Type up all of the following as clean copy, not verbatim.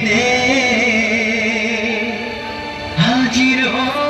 বাড়িতে হাজির হলাম।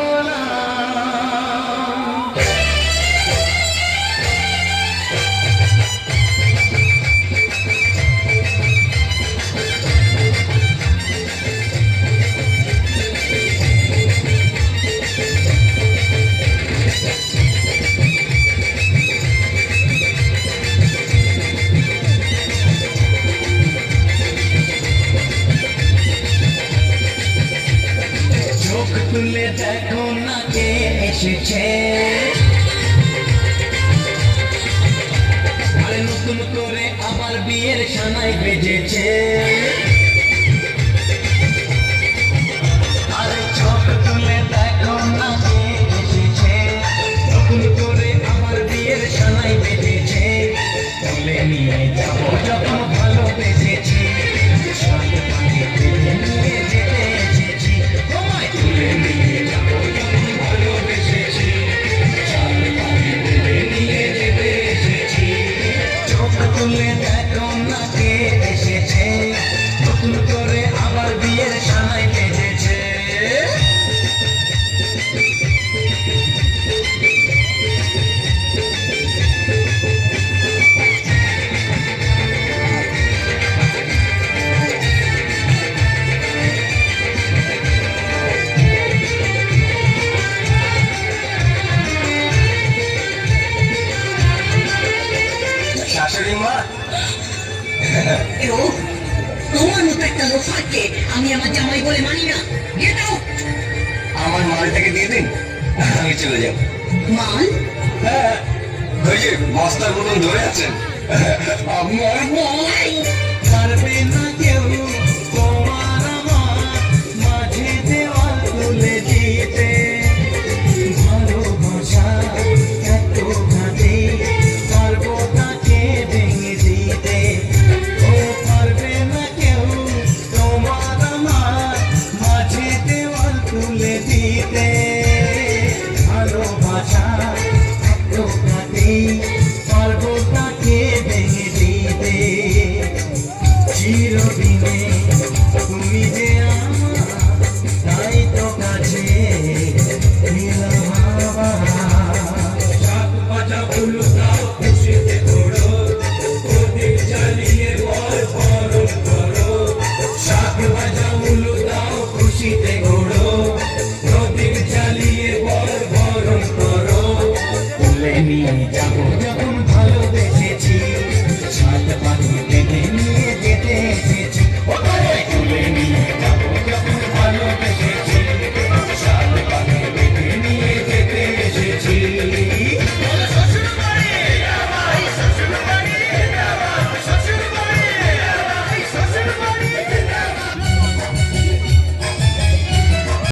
চোখ তুলে দেখো না কে এসেছে, আরে নতুন করে আবার বিয়ের সানাই বেজেছে। আরে চোখ তুলে দেখো না কে এসেছে, নতুন করে আবার বিয়ের সানাই বেজেছে। তুলে নিয়ে যাবো যখন ভালোবেসেছি, সাত পাকে তুলে নিয়ে যেতে এসেছি। তোমায় তুলে নিয়ে যাবো যখন ভালোবেসেছি, সাত পাকে তুলে নিয়ে যেতে এসেছি। চোখ তুলে দেখো না কে এসেছে, নতুন করে আবার বিয়ের সানাই বেজেছে। শাশুড়ি মা, তোমার মতো একটা লোফারকে আমি আমার জামাই বলে মানি না। Get out. আমার মালটাকে দিয়ে দিন, আমি চলে যাব। মাল? হ্যাঁ, ওই যে বস্তার মতন ধরে আছেন, আমার মাল।